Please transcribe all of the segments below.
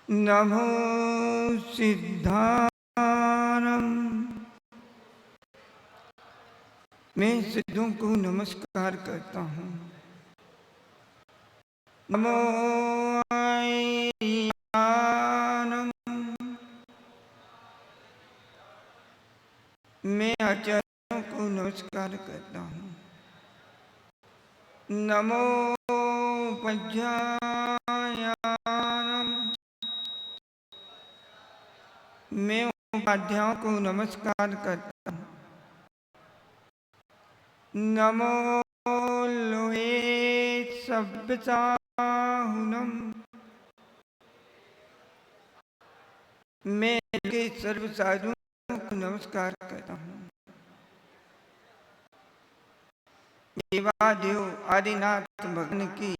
नमो सिद्धारम। मैं सिद्धों को नमस्कार करता हूँ। नमो आयरम। मैं आचार्यों को नमस्कार करता हूँ। नमो पज्जायानम। मैं उपाध्यायों को नमस्कार करता हूँ। नमो लोहे सभ्यसाहुनम। मैं के सर्व साधुओं को नमस्कार करता हूँ। देवादेव आदिनाथ भगवान की,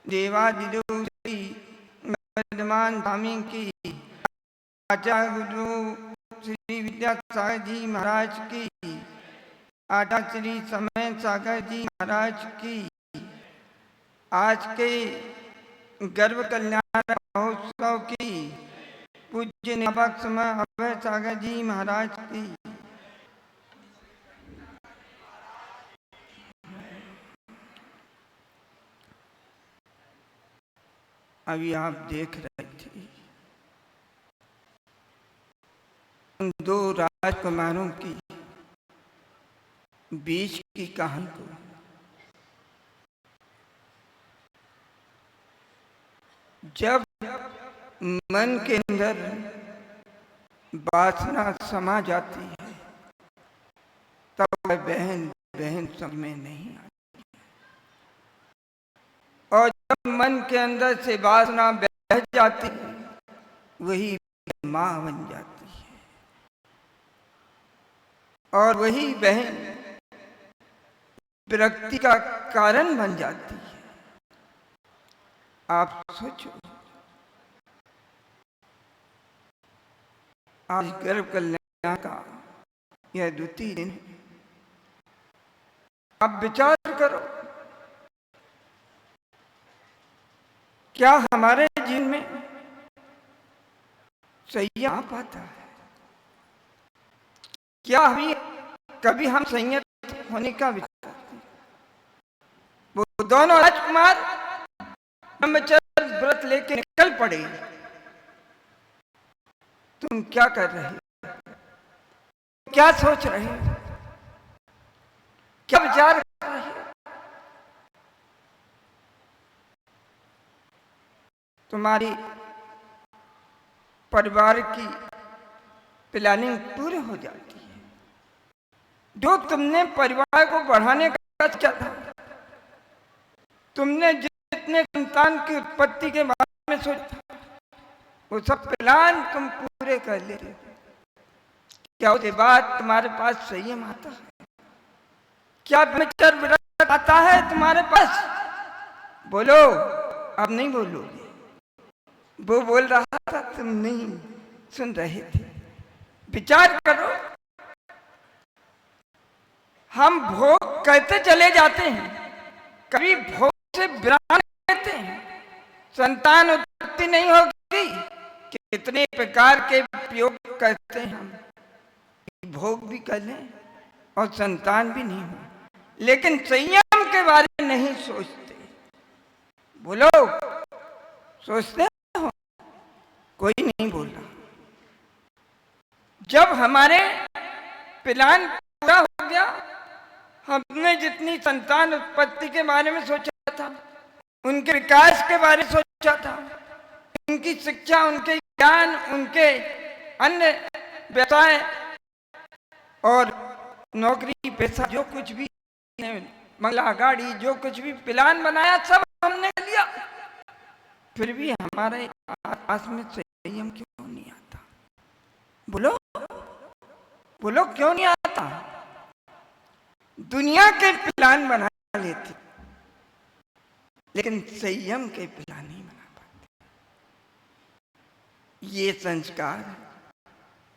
देवादिदेव श्री वर्धमान स्वामी की, आचार्य गुरु श्री विद्यासागर जी महाराज की, आचार्य श्री समय सागर जी महाराज की, आज के गर्भ कल्याण महोत्सव की पूज्य नियामक समय अभय सागर जी महाराज की, अभी आप देख रहे थे उन दो राजकुमारों की बीच की कहानी को। जब मन के अंदर वासना समा जाती है तब बहन बहन समझ में नहीं आती, और जब मन के अंदर से वासना बह जाती है वही माँ बन जाती है, और वही बहन विरक्ति का कारण बन जाती है। आप सोचो, आज गर्भ कल्याण का यह द्वितीय दिन है। आप विचार करो, क्या हमारे जीवन में संयम आ पाता है? क्या कभी हम संयत होने का विचार करते हैं? वो दोनों राजकुमार ब्रह्मचर्य व्रत लेके निकल पड़े। तुम क्या कर रहे हो? क्या सोच रहे हो? क्या विचार कर रहे हो? तुम्हारी परिवार की प्लानिंग पूरी हो जाती है। जो तुमने परिवार को बढ़ाने का सोचा था, तुमने जितने संतान की उत्पत्ति के बारे में सोचा, वो सब प्लान तुम पूरे कर ले रहे हो। क्या उसके बाद तुम्हारे पास संयम आता है? क्या ब्रह्मचर्य व्रत आता है तुम्हारे पास? बोलो, अब नहीं बोलोगे। वो बोल रहा था, तुम नहीं सुन रहे थे। विचार करो, हम भोग करते चले जाते हैं, कभी भोग से विराम लेते हैं। संतान उत्पत्ति नहीं होगी, कितने प्रकार के उपयोग करते हैं हम, भोग भी कर लें और संतान भी नहीं हो, लेकिन संयम के बारे में नहीं सोचते। बोलो, सोचते हो? कोई नहीं बोल रहा। जब हमारे प्लान पूरा हो गया, हमने जितनी संतान उत्पत्ति के बारे में सोचा था, उनके विकास के बारे में सोचा था, उनकी शिक्षा, उनके ज्ञान, उनके अन्य व्यवसाय और नौकरी पेशा, जो कुछ भी मंगला गाड़ी, जो कुछ भी प्लान बनाया सब हमने लिया, फिर भी हमारे आस में संयम क्यों नहीं आता? बोलो बोलो, क्यों नहीं आता? दुनिया के प्लान बना लेते, लेकिन संयम के प्लान नहीं बना पाते। ये संस्कार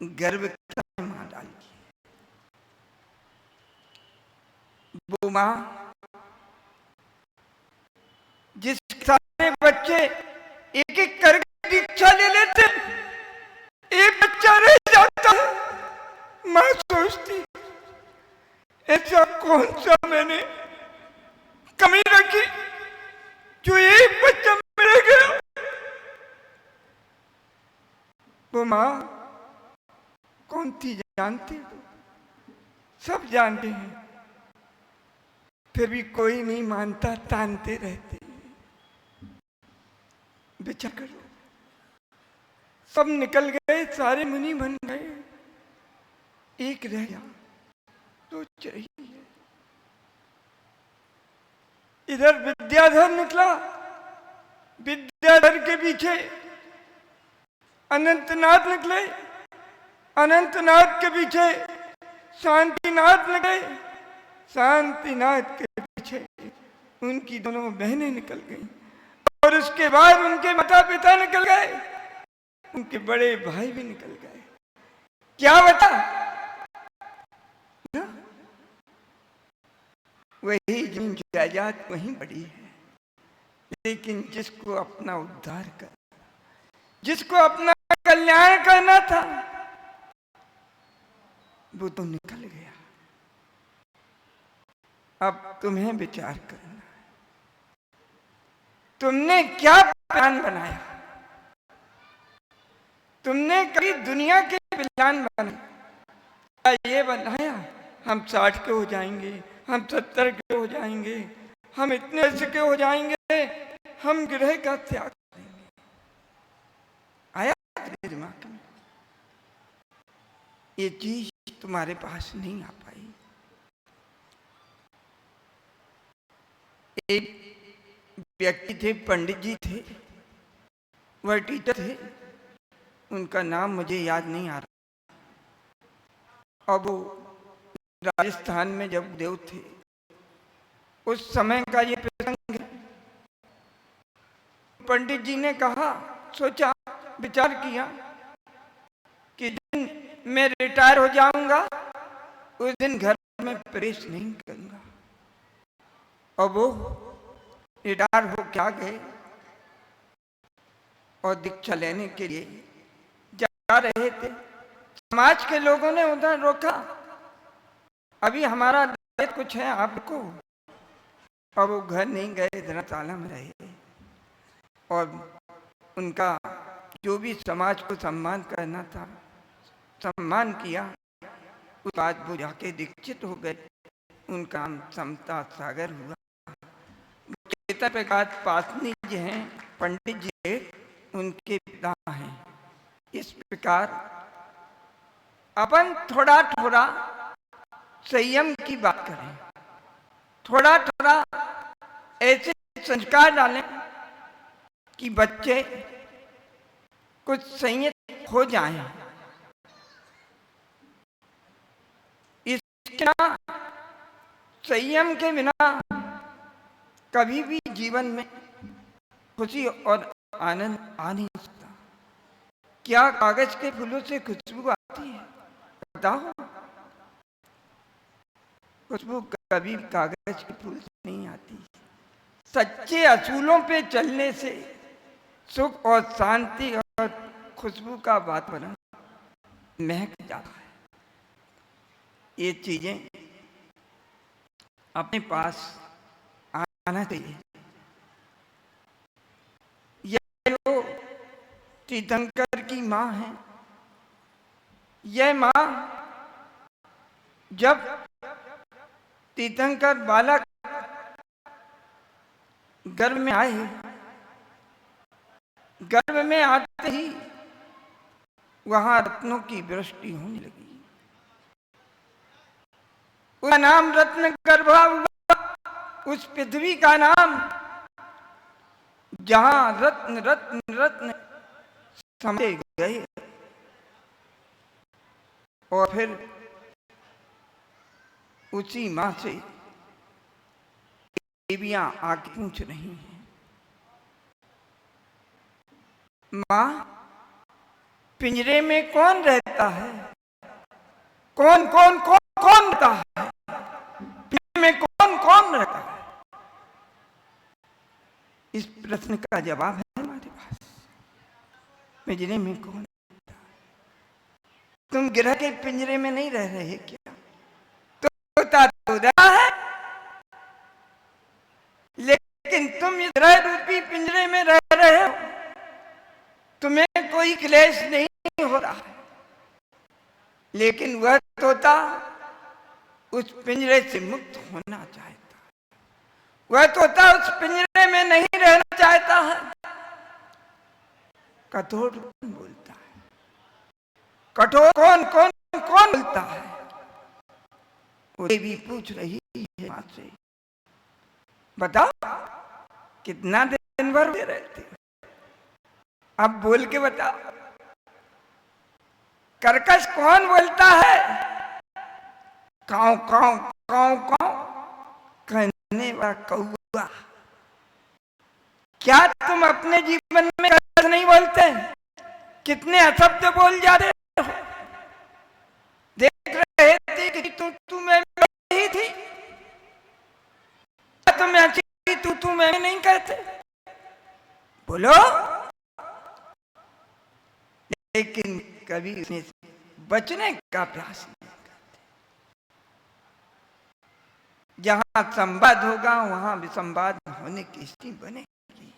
गर्भ मां डालती है। वो मां जिस सारे बच्चे एक एक करके दीक्षा ले लेते, एक बच्चा रह जाता है। माँ सोचती ऐसा कौन सा मैंने कमी रखी जो एक बच्चा में रह गया। वो माँ कौन थी जानते हो? सब जानते हैं, फिर भी कोई नहीं मानता, तानते रहते। विचार करो, सब निकल गए, सारे मुनि बन गए, एक रह गया तो चाहिए। इधर विद्याधर निकला, विद्याधर के पीछे अनंतनाथ निकले, अनंतनाथ के पीछे शांतिनाथ निकले, शांतिनाथ के पीछे उनकी दोनों बहनें निकल गईं, और उसके बाद उनके माता पिता निकल गए, उनके बड़े भाई भी निकल गए। क्या बता? वही जमीन जायदाद वहीं पड़ी है, लेकिन जिसको अपना उद्धार कर, जिसको अपना कल्याण करना था, वो तो निकल गया। अब तुम्हें विचार करना है, तुमने क्या प्लान बनाया? तुमने कभी दुनिया के प्लान बनाए? ये बनाया हम 60 के हो जाएंगे, हम 70 के हो जाएंगे, हम इतने ऐसे के हो जाएंगे, हम ग्रह का त्याग करेंगे। आया तेरे दिमाग में? ये चीज तुम्हारे पास नहीं आ पाई। एक व्यक्ति थे, पंडित जी थे, वह टीचर थे, उनका नाम मुझे याद नहीं आ रहा। अब वो राजस्थान में जब देव थे, उस समय का ये प्रसंग है। पंडित जी ने कहा, सोचा, विचार किया कि दिन मैं रिटायर हो जाऊंगा, उस दिन घर में प्रवेश नहीं करूंगा। और वो रिटायर हो क्या गए और दीक्षा लेने के लिए जा रहे थे। समाज के लोगों ने उधर रोका, अभी हमारा दायित्व कुछ है आपको। और वो घर नहीं गए, धर्मशाला में रहे, और उनका जो भी समाज को सम्मान करना था, सम्मान किया। उस बाद वो जाके दीक्षित हो गए, उनका नाम समता सागर हुआ। चेतन प्रकाश पासनी जी हैं, पंडित जी उनके पिता हैं। इस प्रकार अपन थोड़ा थोड़ा संयम की बात करें, थोड़ा थोड़ा ऐसे संस्कार डालें कि बच्चे कुछ संयत हो जाएं। इसके बिना, संयम के बिना कभी भी जीवन में खुशी और आनंद आ नहीं सकता। क्या कागज के फूलों से खुशबू आती है? बताओ। खुशबू कभी कागज के फूल से नहीं आती। सच्चे असूलों पे चलने से सुख और शांति और खुशबू का वातावरण महक जाता है। ये चीजें अपने पास आना चाहिए। यह जो तीर्थंकर की माँ है, यह माँ जब तीर्थंकर बालक गर्भ में आए, गर्भ में आते ही वहां रत्नों की वृष्टि होने लगी। उसका नाम रत्न गर्भा हुआ। उस पृथ्वी का नाम जहां रत्न रत्न रत्न समेटे गए, और फिर उसी मां से देवियां आके पूछ रही हैं, मां, पिंजरे में कौन रहता है? कौन कौन कौन कौन रहता है? पिंजरे में कौन कौन रहता है? इस प्रश्न का जवाब है हमारे पास। पिंजरे में कौन? तुम गिरह के पिंजरे में नहीं रह रहे क्या? तोता तो रहा है, लेकिन तुम इस गिरह रूपी पिंजरे में रह रहे हो। तुम्हें कोई क्लेश नहीं हो रहा है, लेकिन वह तोता उस पिंजरे से मुक्त होना चाहता है। वह तोता उस पिंजरे में नहीं रहना चाहता है। कठोर कौन बोलता है? कठोर कौन कौन कौन बोलता है? वो भी पूछ रही है मां से, बताओ कितना दिन भर रहते हो? अब बोल के बताओ। कर्कश कौन बोलता है? काऊ काऊ काऊ काऊ कहने वाला कौआ। क्या तुम अपने जीवन में कर्कश नहीं बोलते? कितने अशब्द बोल जाते हो। देख रहे थे कि तू मैं ही थी, तुम ऐसी तू मैं नहीं कहते। बोलो, लेकिन कभी उसने बचने का प्रयास नहीं करते। जहां संवाद होगा वहां भी संवाद होने की स्थिति बनेगी।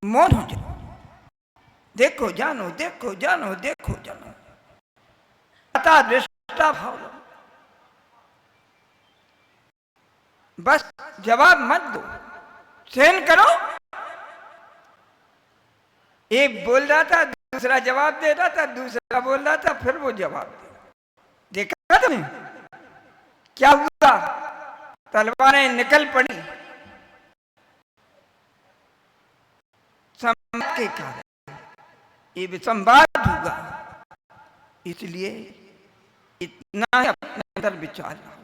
मौन हो जाओ, देखो जानो, देखो जानो, देखो जानो, दृष्टा भाव लो। बस जवाब मत दो, सहन करो। एक बोल रहा था, दूसरा जवाब दे रहा था, दूसरा बोल रहा था, फिर वो जवाब दे रहा। देखा तुमने क्या हुआ? तलवारें निकल पड़ी संवाद के कारण। ये विसंवाद हुआ, इसलिए इतना ही अपने अंदर विचार रहा।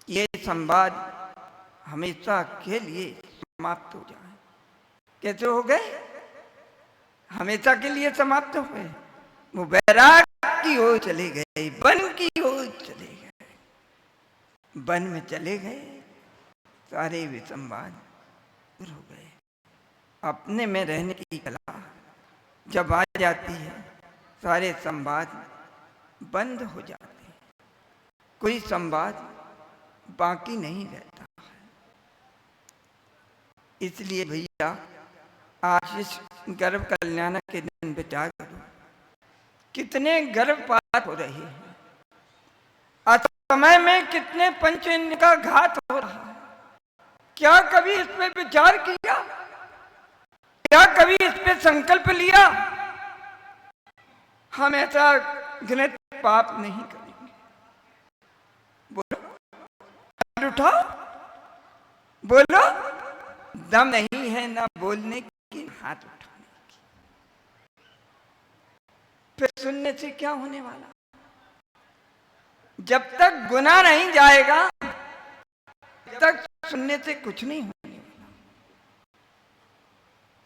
ये संवाद हमेशा के लिए समाप्त हो जाए। कैसे हो गए? हमेशा के लिए समाप्त हो गए। वो बैराग की ओर चले गए, वन की ओर चले गए। वन में चले गए, सारे विसंवाद दूर हो गए। अपने में रहने की कला जब आ जाती है, सारे संवाद बंद हो जाते हैं। कोई संवाद बाकी नहीं रहता है। इसलिए भैया, आज इस गर्भ कल्याण के दिन विचार करो, कितने गर्भपात हो रहे हैं। असमय में कितने पंचेंद्रिय का घात हो रहा है। क्या कभी इस पे विचार किया? क्या कभी इस पे संकल्प लिया? हम ऐसा घृणित पाप नहीं करेंगे। बोलो, उठाओ, बोलो। दम नहीं है ना बोलने की, हाथ उठाने की। फिर सुनने से क्या होने वाला? जब तक गुनाह नहीं जाएगा, जब तक सुनने से कुछ नहीं होने वाला।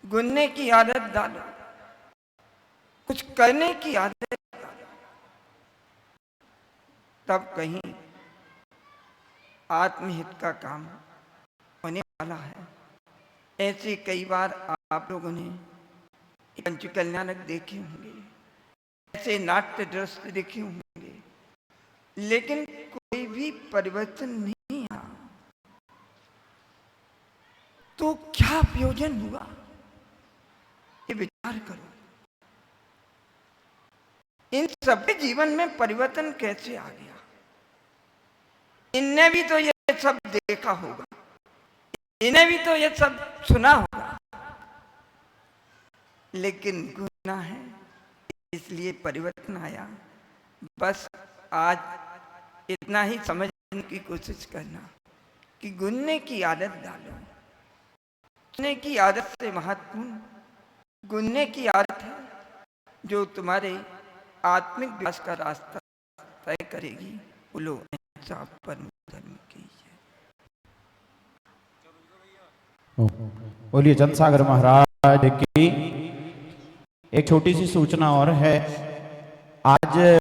गुनने की आदत डालो, कुछ करने की आदत डालो, तब कहीं आत्महित का काम होने वाला है। ऐसे कई बार आप लोगों ने पंचकल्याणक देखे होंगे, ऐसे नाट्य दृश्य देखे होंगे, लेकिन कोई भी परिवर्तन नहीं आया। तो क्या प्रयोजन हुआ? ये विचार करो। इन सबके जीवन में परिवर्तन कैसे आ गया? इनने भी तो ये सब देखा होगा, इन्हें भी तो ये सब सुना होगा, लेकिन गुनाह है इसलिए परिवर्तन आया। बस आज इतना ही समझने की कोशिश करना कि गुनने की आदत डालो। सुनने की आदत से महत्वपूर्ण गुनने की आदत है, जो तुम्हारे आत्मिक विकास का रास्ता तय करेगी। बोलो अहिंसा परम धर्म की जय। बोलिए चंद सागर महाराज की। एक छोटी सी सूचना और है, आज